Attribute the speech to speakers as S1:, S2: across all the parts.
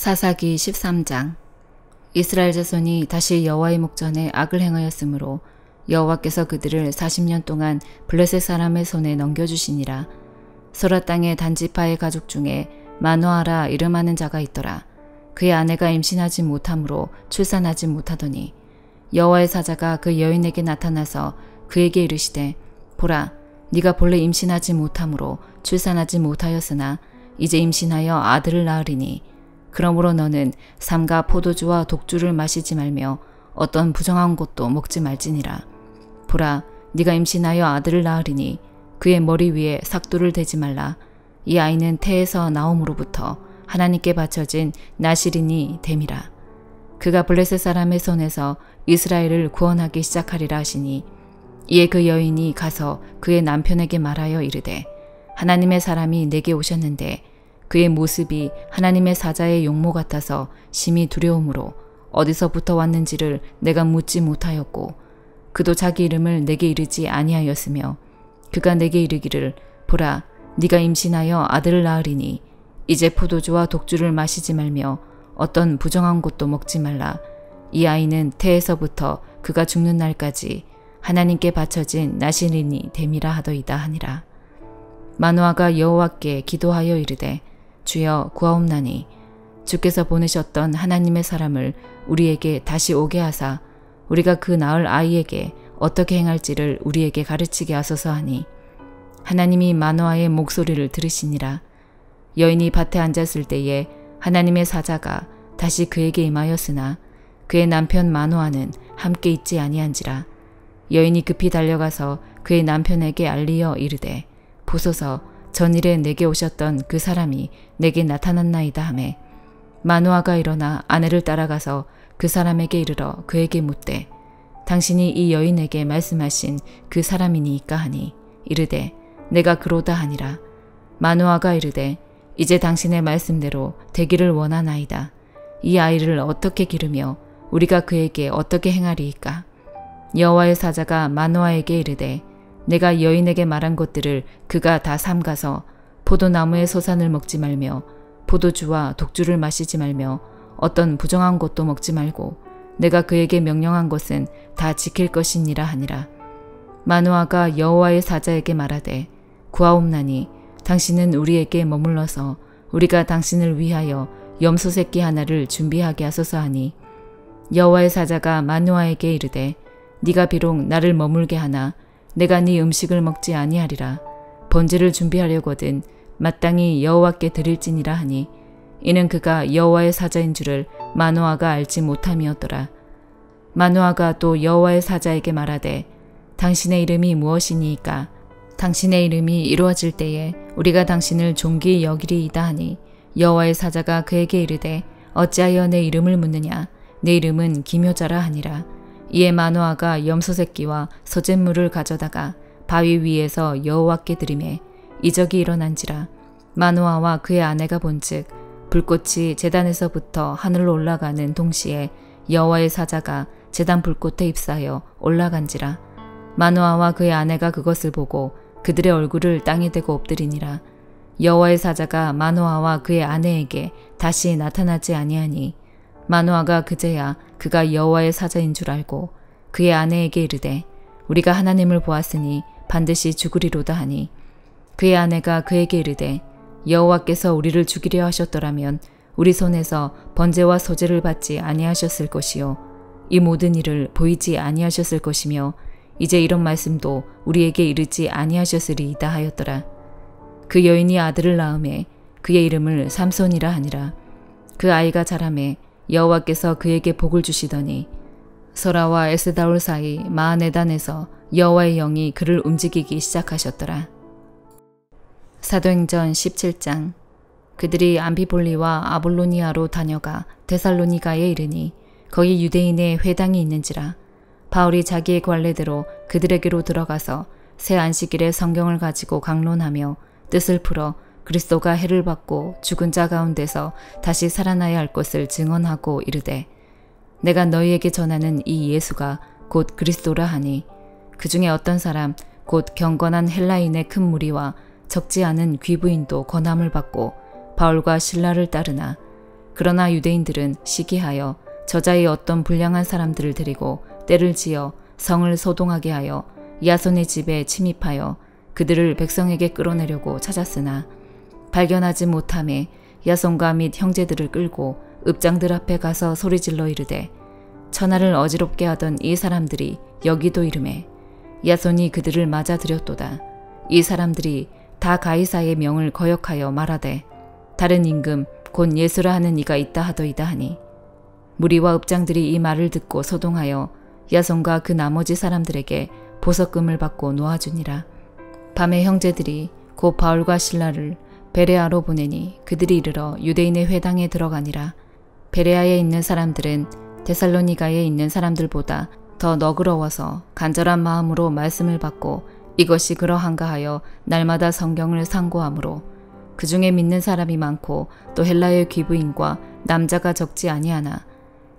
S1: 사사기 13장. 이스라엘 자손이 다시 여호와의 목전에 악을 행하였으므로 여호와께서 그들을 40년 동안 블레셋 사람의 손에 넘겨주시니라. 소라 땅의 단지파의 가족 중에 마노아라 이름하는 자가 있더라. 그의 아내가 임신하지 못하므로 출산하지 못하더니 여호와의 사자가 그 여인에게 나타나서 그에게 이르시되, 보라, 네가 본래 임신하지 못하므로 출산하지 못하였으나 이제 임신하여 아들을 낳으리니 그러므로 너는 삼가 포도주와 독주를 마시지 말며 어떤 부정한 것도 먹지 말지니라. 보라, 네가 임신하여 아들을 낳으리니 그의 머리 위에 삭도를 대지 말라. 이 아이는 태에서 나옴으로부터 하나님께 바쳐진 나실인이 됨이라. 그가 블레셋 사람의 손에서 이스라엘을 구원하기 시작하리라 하시니, 이에 그 여인이 가서 그의 남편에게 말하여 이르되, 하나님의 사람이 내게 오셨는데 그의 모습이 하나님의 사자의 용모 같아서 심히 두려움으로 어디서부터 왔는지를 내가 묻지 못하였고, 그도 자기 이름을 내게 이르지 아니하였으며, 그가 내게 이르기를, 보라, 네가 임신하여 아들을 낳으리니 이제 포도주와 독주를 마시지 말며 어떤 부정한 것도 먹지 말라. 이 아이는 태에서부터 그가 죽는 날까지 하나님께 바쳐진 나실인이 됨이라 하더이다 하니라. 마노아가 여호와께 기도하여 이르되, 주여 구하옵나니 주께서 보내셨던 하나님의 사람을 우리에게 다시 오게 하사 우리가 그 낳을 아이에게 어떻게 행할지를 우리에게 가르치게 하소서 하니, 하나님이 마노아의 목소리를 들으시니라. 여인이 밭에 앉았을 때에 하나님의 사자가 다시 그에게 임하였으나 그의 남편 마노아는 함께 있지 아니한지라. 여인이 급히 달려가서 그의 남편에게 알리어 이르되, 보소서, 전일에 내게 오셨던 그 사람이 내게 나타났나이다 하매, 마노아가 일어나 아내를 따라가서 그 사람에게 이르러 그에게 묻되, 당신이 이 여인에게 말씀하신 그 사람이니이까 하니, 이르되 내가 그로다 하니라. 마노아가 이르되, 이제 당신의 말씀대로 되기를 원하나이다. 이 아이를 어떻게 기르며 우리가 그에게 어떻게 행하리이까? 여호와의 사자가 마노아에게 이르되, 내가 여인에게 말한 것들을 그가 다 삼가서 포도나무의 소산을 먹지 말며 포도주와 독주를 마시지 말며 어떤 부정한 것도 먹지 말고 내가 그에게 명령한 것은 다 지킬 것이니라 하니라. 마노아가 여호와의 사자에게 말하되, 구하옵나니 당신은 우리에게 머물러서 우리가 당신을 위하여 염소 새끼 하나를 준비하게 하소서 하니, 여호와의 사자가 마노아에게 이르되, 네가 비록 나를 머물게 하나 내가 네 음식을 먹지 아니하리라. 번제를 준비하려거든 마땅히 여호와께 드릴지니라 하니, 이는 그가 여호와의 사자인 줄을 마노아가 알지 못함이었더라. 마노아가 또 여호와의 사자에게 말하되, 당신의 이름이 무엇이니이까? 당신의 이름이 이루어질 때에 우리가 당신을 존귀히 여기리이다 하니, 여호와의 사자가 그에게 이르되, 어찌하여 내 이름을 묻느냐? 내 이름은 기묘자라 하니라. 이에 마노아가 염소 새끼와 소잿물을 가져다가 바위 위에서 여호와께 드리매 이적이 일어난지라. 마노아와 그의 아내가 본즉 불꽃이 제단에서부터 하늘로 올라가는 동시에 여호와의 사자가 제단 불꽃에 휩싸여 올라간지라. 마노아와 그의 아내가 그것을 보고 그들의 얼굴을 땅에 대고 엎드리니라. 여호와의 사자가 마노아와 그의 아내에게 다시 나타나지 아니하니, 마노아가 그제야 그가 여호와의 사자인 줄 알고 그의 아내에게 이르되, 우리가 하나님을 보았으니 반드시 죽으리로다 하니, 그의 아내가 그에게 이르되, 여호와께서 우리를 죽이려 하셨더라면 우리 손에서 번제와 소제를 받지 아니하셨을 것이요 이 모든 일을 보이지 아니하셨을 것이며 이제 이런 말씀도 우리에게 이르지 아니하셨으리이다 하였더라. 그 여인이 아들을 낳음에 그의 이름을 삼손이라 하니라. 그 아이가 자라매 여호와께서 그에게 복을 주시더니 소라와 에스다올 사이 마하네단에서 여호와의 영이 그를 움직이기 시작하셨더라. 사도행전 17장. 그들이 암피볼리와 아볼로니아로 다녀가 데살로니가에 이르니 거기 유대인의 회당이 있는지라. 바울이 자기의 관례대로 그들에게로 들어가서 새 안식일에 성경을 가지고 강론하며 뜻을 풀어 그리스도가 해를 받고 죽은 자 가운데서 다시 살아나야 할 것을 증언하고 이르되, 내가 너희에게 전하는 이 예수가 곧 그리스도라 하니, 그 중에 어떤 사람 곧 경건한 헬라인의 큰 무리와 적지 않은 귀부인도 권함을 받고 바울과 실라를 따르나 그러나 유대인들은 시기하여 저자의 어떤 불량한 사람들을 데리고 때를 지어 성을 소동하게 하여 야손의 집에 침입하여 그들을 백성에게 끌어내려고 찾았으나 발견하지 못함에 야손과 및 형제들을 끌고 읍장들 앞에 가서 소리질러 이르되 천하를 어지럽게 하던 이 사람들이 여기도 이르매 야손이 그들을 맞아들였도다. 이 사람들이 다 가이사의 명을 거역하여 말하되 다른 임금 곧 예수라 하는 이가 있다 하더이다 하니 무리와 읍장들이 이 말을 듣고 소동하여 야손과 그 나머지 사람들에게 보석금을 받고 놓아주니라. 밤에 형제들이 곧 바울과 실라를 베레아로 보내니 그들이 이르러 유대인의 회당에 들어가니라. 베레아에 있는 사람들은 데살로니가에 있는 사람들보다 더 너그러워서 간절한 마음으로 말씀을 받고 이것이 그러한가 하여 날마다 성경을 상고하므로 그 중에 믿는 사람이 많고 또 헬라의 귀부인과 남자가 적지 아니하나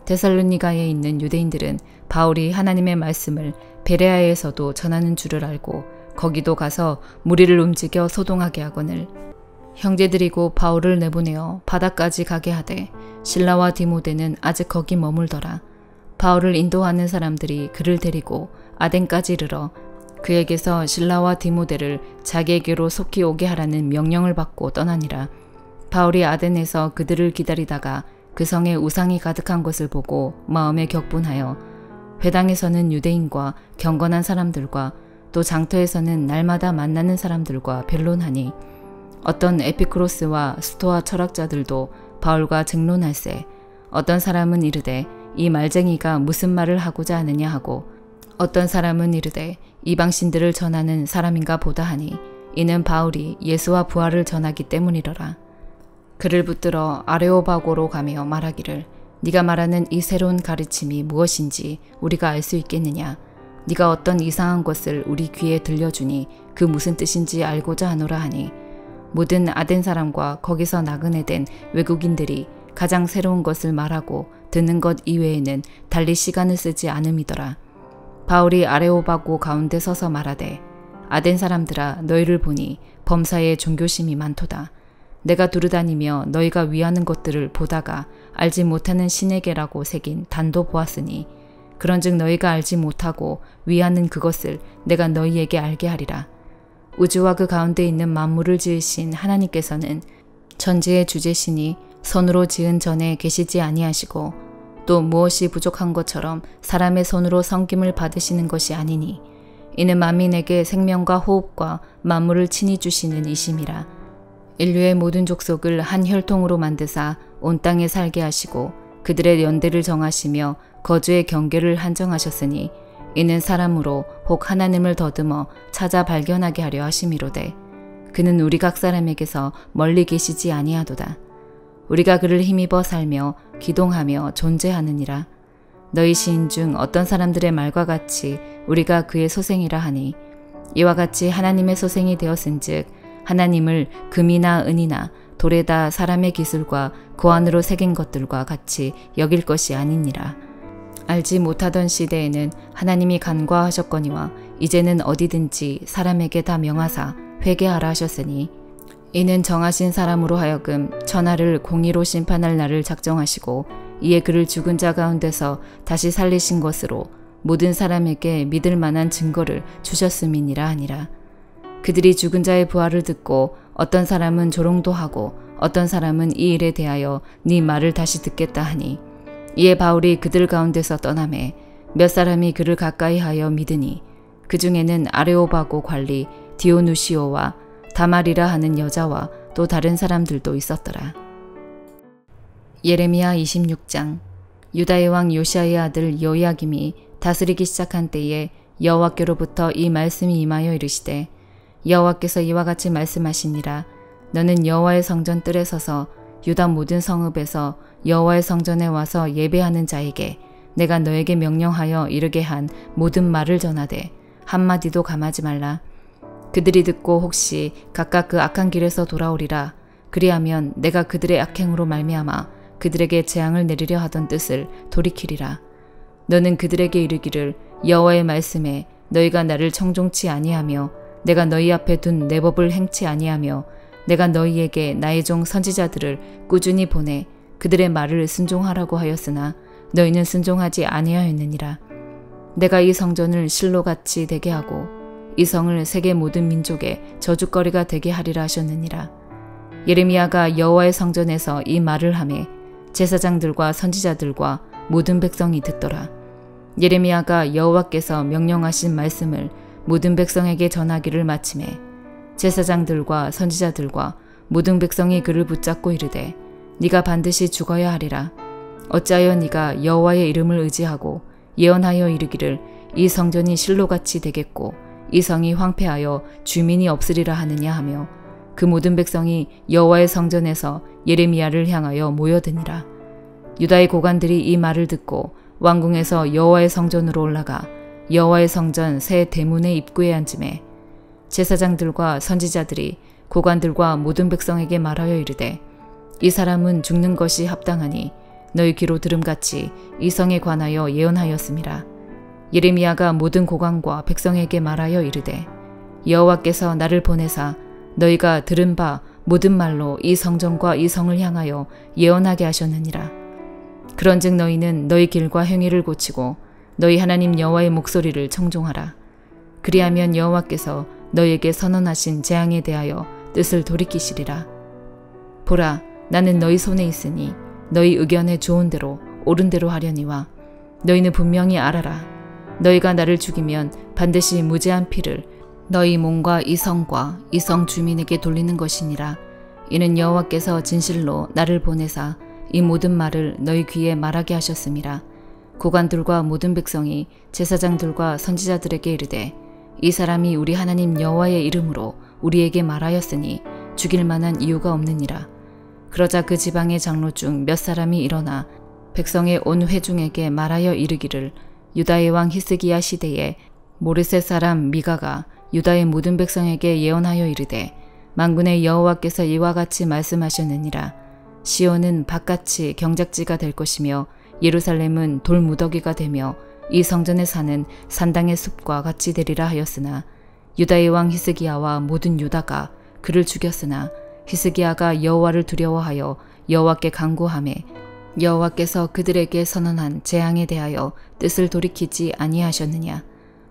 S1: 데살로니가에 있는 유대인들은 바울이 하나님의 말씀을 베레아에서도 전하는 줄을 알고 거기도 가서 무리를 움직여 소동하게 하거늘 형제들이 곧 바울을 내보내어 바다까지 가게 하되 실라와 디모데는 아직 거기 머물더라. 바울을 인도하는 사람들이 그를 데리고 아덴까지 이르러 그에게서 실라와 디모데를 자기에게로 속히 오게 하라는 명령을 받고 떠나니라. 바울이 아덴에서 그들을 기다리다가 그 성에 우상이 가득한 것을 보고 마음에 격분하여 회당에서는 유대인과 경건한 사람들과 또 장터에서는 날마다 만나는 사람들과 변론하니 어떤 에피크로스와 스토아 철학자들도 바울과 증론할세 어떤 사람은 이르되 이 말쟁이가 무슨 말을 하고자 하느냐 하고 어떤 사람은 이르되 이방신들을 전하는 사람인가 보다 하니 이는 바울이 예수와 부활을 전하기 때문이러라. 그를 붙들어 아레오바고로 가며 말하기를 네가 말하는 이 새로운 가르침이 무엇인지 우리가 알 수 있겠느냐. 네가 어떤 이상한 것을 우리 귀에 들려주니 그 무슨 뜻인지 알고자 하노라 하니 모든 아덴 사람과 거기서 나그네 된 외국인들이 가장 새로운 것을 말하고 듣는 것 이외에는 달리 시간을 쓰지 않음이더라. 바울이 아레오바고 가운데 서서 말하되 아덴 사람들아 너희를 보니 범사에 종교심이 많도다. 내가 두루다니며 너희가 위하는 것들을 보다가 알지 못하는 신에게라고 새긴 단도 보았으니 그런즉 너희가 알지 못하고 위하는 그것을 내가 너희에게 알게 하리라. 우주와 그 가운데 있는 만물을 지으신 하나님께서는 천지의 주제시니 손으로 지은 전에 계시지 아니하시고 또 무엇이 부족한 것처럼 사람의 손으로 섬김을 받으시는 것이 아니니 이는 만민에게 생명과 호흡과 만물을 친히 주시는 이심이라. 인류의 모든 족속을 한 혈통으로 만드사 온 땅에 살게 하시고 그들의 연대를 정하시며 거주의 경계를 한정하셨으니 이는 사람으로 혹 하나님을 더듬어 찾아 발견하게 하려 하심이로되 그는 우리 각 사람에게서 멀리 계시지 아니하도다. 우리가 그를 힘입어 살며 기동하며 존재하느니라. 너희 시인 중 어떤 사람들의 말과 같이 우리가 그의 소생이라 하니 이와 같이 하나님의 소생이 되었은즉 하나님을 금이나 은이나 돌에다 사람의 기술과 고안으로 새긴 것들과 같이 여길 것이 아니니라. 알지 못하던 시대에는 하나님이 간과하셨거니와 이제는 어디든지 사람에게 다 명하사 회개하라 하셨으니 이는 정하신 사람으로 하여금 천하를 공의로 심판할 날을 작정하시고 이에 그를 죽은 자 가운데서 다시 살리신 것으로 모든 사람에게 믿을 만한 증거를 주셨음이니라 하니라. 그들이 죽은 자의 부활을 듣고 어떤 사람은 조롱도 하고 어떤 사람은 이 일에 대하여 네 말을 다시 듣겠다 하니 이에 바울이 그들 가운데서 떠나매 몇 사람이 그를 가까이 하여 믿으니 그 중에는 아레오바고 관리 디오누시오와 다말이라 하는 여자와 또 다른 사람들도 있었더라. 예레미야 26장. 유다의 왕 요시아의 아들 여호야김이 다스리기 시작한 때에 여호와께로부터 이 말씀이 임하여 이르시되 여호와께서 이와 같이 말씀하시니라. 너는 여호와의 성전 뜰에 서서 유다 모든 성읍에서 여호와의 성전에 와서 예배하는 자에게 내가 너에게 명령하여 이르게 한 모든 말을 전하되 한마디도 감하지 말라. 그들이 듣고 혹시 각각 그 악한 길에서 돌아오리라. 그리하면 내가 그들의 악행으로 말미암아 그들에게 재앙을 내리려 하던 뜻을 돌이키리라. 너는 그들에게 이르기를 여호와의 말씀에 너희가 나를 청종치 아니하며 내가 너희 앞에 둔 내 법을 행치 아니하며 내가 너희에게 나의 종 선지자들을 꾸준히 보내 그들의 말을 순종하라고 하였으나 너희는 순종하지 아니하였느니라. 내가 이 성전을 실로같이 되게 하고 이 성을 세계 모든 민족의 저주거리가 되게 하리라 하셨느니라. 예레미야가 여호와의 성전에서 이 말을 하매 제사장들과 선지자들과 모든 백성이 듣더라. 예레미야가 여호와께서 명령하신 말씀을 모든 백성에게 전하기를 마치매 제사장들과 선지자들과 모든 백성이 그를 붙잡고 이르되 네가 반드시 죽어야 하리라. 어찌하여 네가 여호와의 이름을 의지하고 예언하여 이르기를 이 성전이 실로같이 되겠고 이 성이 황폐하여 주민이 없으리라 하느냐 하며 그 모든 백성이 여호와의 성전에서 예레미야를 향하여 모여드니라. 유다의 고관들이 이 말을 듣고 왕궁에서 여호와의 성전으로 올라가 여호와의 성전 새 대문의 입구에 앉음에 제사장들과 선지자들이 고관들과 모든 백성에게 말하여 이르되 이 사람은 죽는 것이 합당하니 너희 귀로 들음같이 이 성에 관하여 예언하였음이라. 예레미야가 모든 고관과 백성에게 말하여 이르되 여호와께서 나를 보내사 너희가 들은 바 모든 말로 이 성전과 이 성을 향하여 예언하게 하셨느니라. 그런즉 너희는 너희 길과 행위를 고치고 너희 하나님 여호와의 목소리를 청종하라. 그리하면 여호와께서 너희에게 선언하신 재앙에 대하여 뜻을 돌이키시리라. 보라, 나는 너희 손에 있으니 너희 의견에 좋은 대로 옳은 대로 하려니와 너희는 분명히 알아라. 너희가 나를 죽이면 반드시 무죄한 피를 너희 몸과 이 성과 이 성 주민에게 돌리는 것이니라. 이는 여호와께서 진실로 나를 보내사 이 모든 말을 너희 귀에 말하게 하셨음이라. 고관들과 모든 백성이 제사장들과 선지자들에게 이르되 이 사람이 우리 하나님 여호와의 이름으로 우리에게 말하였으니 죽일 만한 이유가 없느니라. 그러자 그 지방의 장로 중 몇 사람이 일어나 백성의 온 회중에게 말하여 이르기를 유다의 왕 히스기야 시대에 모레셋 사람 미가가 유다의 모든 백성에게 예언하여 이르되 만군의 여호와께서 이와 같이 말씀하셨느니라. 시온은 밭같이 경작지가 될 것이며 예루살렘은 돌무더기가 되며 이 성전에 사는 산당의 숲과 같이 되리라 하였으나 유다의 왕 히스기야와 모든 유다가 그를 죽였으나 히스기야가 여호와를 두려워하여 여호와께 간구하매 여호와께서 그들에게 선언한 재앙에 대하여 뜻을 돌이키지 아니하셨느냐.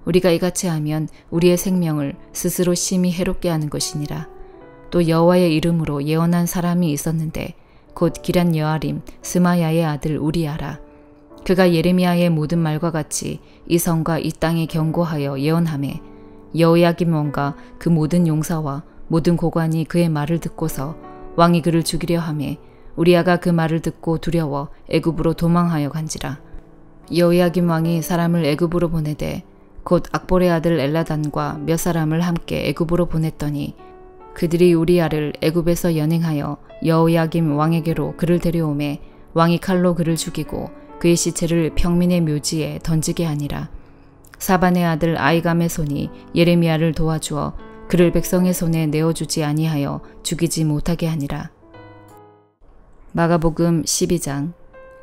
S1: 우리가 이같이 하면 우리의 생명을 스스로 심히 해롭게 하는 것이니라. 또 여호와의 이름으로 예언한 사람이 있었는데 곧 기럇 여아림 스마야의 아들 우리야라. 그가 예레미야의 모든 말과 같이 이 성과 이 땅에 경고하여 예언하매 여호야김 왕과 그 모든 용사와 모든 고관이 그의 말을 듣고서 왕이 그를 죽이려 하매 우리야가 그 말을 듣고 두려워 애굽으로 도망하여 간지라. 여호야김 왕이 사람을 애굽으로 보내되 곧 악볼의 아들 엘라단과 몇 사람을 함께 애굽으로 보냈더니 그들이 우리야를 애굽에서 연행하여 여호야김 왕에게로 그를 데려오매 왕이 칼로 그를 죽이고 그의 시체를 평민의 묘지에 던지게 하니라. 사반의 아들 아이감의 손이 예레미야를 도와주어 그를 백성의 손에 내어주지 아니하여 죽이지 못하게 하니라. 마가복음 12장.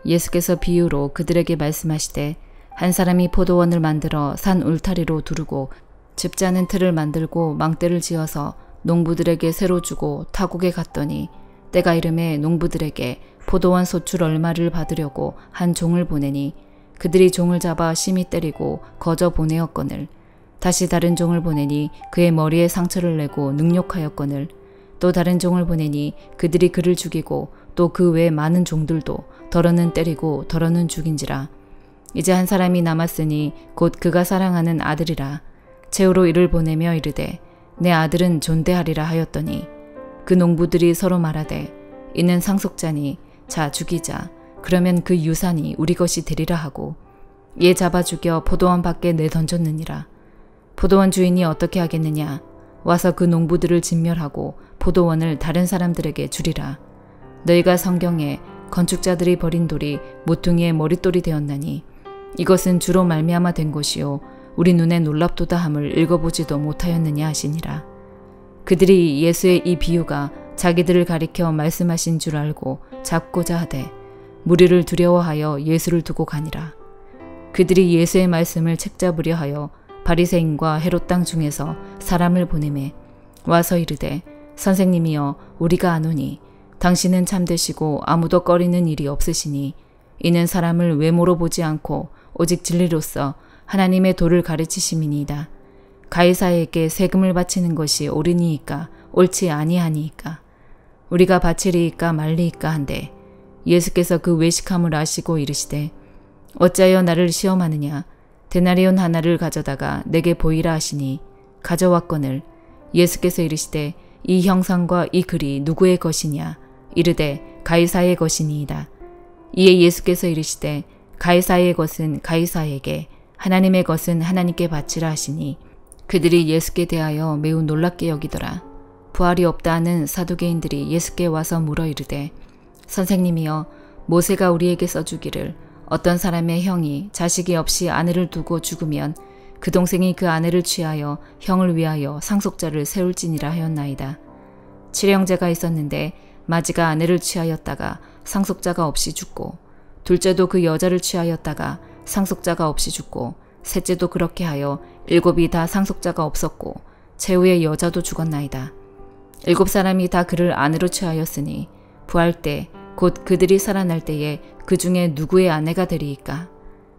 S1: 예수께서 비유로 그들에게 말씀하시되 한 사람이 포도원을 만들어 산 울타리로 두르고 즙자는 틀을 만들고 망대를 지어서 농부들에게 새로 주고 타국에 갔더니 때가 이름에 농부들에게 포도원 소출 얼마를 받으려고 한 종을 보내니 그들이 종을 잡아 심히 때리고 거저 보내었거늘 다시 다른 종을 보내니 그의 머리에 상처를 내고 능욕하였거늘 또 다른 종을 보내니 그들이 그를 죽이고 또 그 외 많은 종들도 더러는 때리고 더러는 죽인지라. 이제 한 사람이 남았으니 곧 그가 사랑하는 아들이라. 최후로 이를 보내며 이르되 내 아들은 존대하리라 하였더니 그 농부들이 서로 말하되 이는 상속자니 자 죽이자. 그러면 그 유산이 우리 것이 되리라 하고 얘 잡아 죽여 포도원 밖에 내던졌느니라. 포도원 주인이 어떻게 하겠느냐. 와서 그 농부들을 진멸하고 포도원을 다른 사람들에게 주리라. 너희가 성경에 건축자들이 버린 돌이 모퉁이의 머릿돌이 되었나니 이것은 주로 말미암아 된 것이요 우리 눈에 놀랍도다 함을 읽어보지도 못하였느냐 하시니라. 그들이 예수의 이 비유가 자기들을 가리켜 말씀하신 줄 알고 잡고자 하되 무리를 두려워하여 예수를 두고 가니라. 그들이 예수의 말씀을 책잡으려 하여 바리새인과 헤롯 땅 중에서 사람을 보내매 와서 이르되 선생님이여 우리가 아노니 당신은 참되시고 아무도 꺼리는 일이 없으시니 이는 사람을 외모로 보지 않고 오직 진리로서 하나님의 도를 가르치심이니이다. 가이사에게 세금을 바치는 것이 옳으니이까 옳지 아니하니이까 우리가 바치리이까 말리이까 한데 예수께서 그 외식함을 아시고 이르시되 어찌하여 나를 시험하느냐 데나리온 하나를 가져다가 내게 보이라 하시니 가져왔거늘 예수께서 이르시되 이 형상과 이 글이 누구의 것이냐 이르되 가이사의 것이니이다. 이에 예수께서 이르시되 가이사의 것은 가이사에게 하나님의 것은 하나님께 바치라 하시니 그들이 예수께 대하여 매우 놀랍게 여기더라. 부활이 없다 하는 사두개인들이 예수께 와서 물어 이르되 선생님이여 모세가 우리에게 써주기를 어떤 사람의 형이 자식이 없이 아내를 두고 죽으면 그 동생이 그 아내를 취하여 형을 위하여 상속자를 세울지니라 하였나이다. 칠형제가 있었는데 마지가 아내를 취하였다가 상속자가 없이 죽고 둘째도 그 여자를 취하였다가 상속자가 없이 죽고 셋째도 그렇게 하여 7이 다 상속자가 없었고 최후의 여자도 죽었나이다. 7사람이 다 그를 아내로 취하였으니 부할 때 곧 그들이 살아날 때에 그 중에 누구의 아내가 되리이까?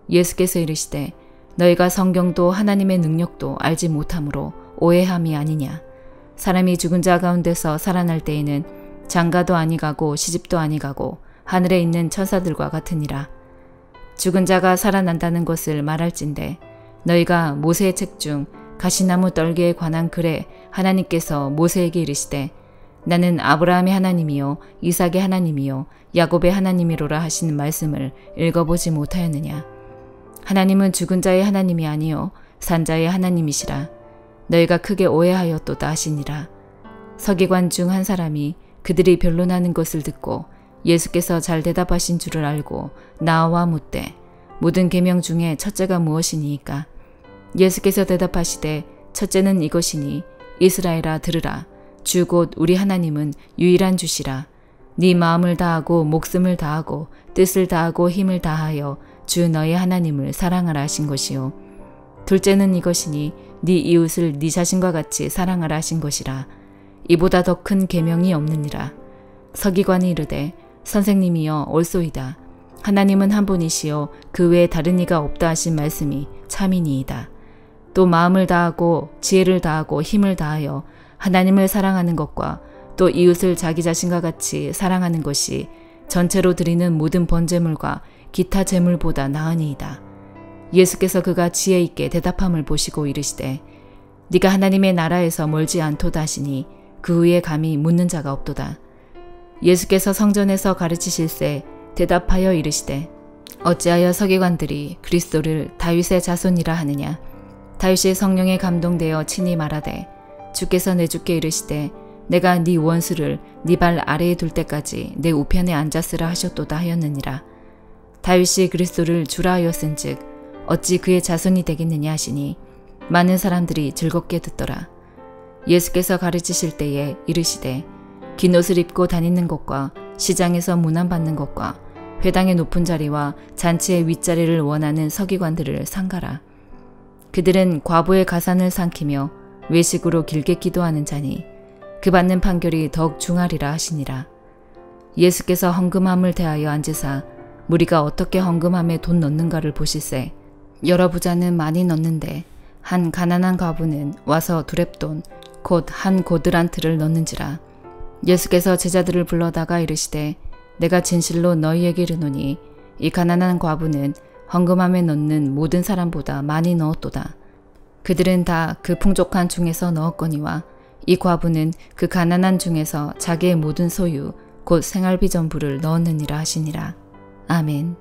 S1: 예수께서 이르시되 너희가 성경도 하나님의 능력도 알지 못함으로 오해함이 아니냐. 사람이 죽은 자 가운데서 살아날 때에는 장가도 아니가고 시집도 아니가고 하늘에 있는 천사들과 같으니라. 죽은 자가 살아난다는 것을 말할진대 너희가 모세의 책 중 가시나무 떨기에 관한 글에 하나님께서 모세에게 이르시되 나는 아브라함의 하나님이요 이삭의 하나님이요 야곱의 하나님이로라 하시는 말씀을 읽어보지 못하였느냐. 하나님은 죽은 자의 하나님이 아니요 산 자의 하나님이시라. 너희가 크게 오해하였도다 하시니라. 서기관 중 한 사람이 그들이 변론하는 것을 듣고 예수께서 잘 대답하신 줄을 알고 나와 묻되 모든 계명 중에 첫째가 무엇이니이까? 예수께서 대답하시되 첫째는 이것이니 이스라엘아 들으라. 주 곧 우리 하나님은 유일한 주시라. 네 마음을 다하고 목숨을 다하고 뜻을 다하고 힘을 다하여 주 너의 하나님을 사랑하라 하신 것이요. 둘째는 이것이니 네 이웃을 네 자신과 같이 사랑하라 하신 것이라. 이보다 더 큰 계명이 없느니라. 서기관이 이르되 선생님이여 옳소이다. 하나님은 한 분이시요 그 외에 다른 이가 없다 하신 말씀이 참이니이다. 또 마음을 다하고 지혜를 다하고 힘을 다하여 하나님을 사랑하는 것과 또 이웃을 자기 자신과 같이 사랑하는 것이 전체로 드리는 모든 번제물과 기타 제물보다 나으니이다. 예수께서 그가 지혜 있게 대답함을 보시고 이르시되 네가 하나님의 나라에서 멀지 않도다 하시니 그 후에 감히 묻는 자가 없도다. 예수께서 성전에서 가르치실세 대답하여 이르시되 어찌하여 서기관들이 그리스도를 다윗의 자손이라 하느냐. 다윗이 성령에 감동되어 친히 말하되 주께서 내 주께 이르시되 내가 네 원수를 네 발 아래에 둘 때까지 내 우편에 앉았으라 하셨도다 하였느니라. 다윗이 그리스도를 주라 하였은즉 어찌 그의 자손이 되겠느냐 하시니 많은 사람들이 즐겁게 듣더라. 예수께서 가르치실 때에 이르시되 긴 옷을 입고 다니는 것과 시장에서 문안받는 것과 회당의 높은 자리와 잔치의 윗자리를 원하는 서기관들을 상가라. 그들은 과부의 가산을 삼키며 외식으로 길게 기도하는 자니 그 받는 판결이 더욱 중하리라 하시니라. 예수께서 헌금함을 대하여 앉으사 무리가 어떻게 헌금함에 돈 넣는가를 보실세 여러 부자는 많이 넣는데 한 가난한 과부는 와서 두렙돈 곧 한 고드란트를 넣는지라. 예수께서 제자들을 불러다가 이르시되 내가 진실로 너희에게 이르노니 이 가난한 과부는 헌금함에 넣는 모든 사람보다 많이 넣었도다. 그들은 다 그 풍족한 중에서 넣었거니와 이 과부는 그 가난한 중에서 자기의 모든 소유 곧 생활비 전부를 넣었느니라 하시니라. 아멘.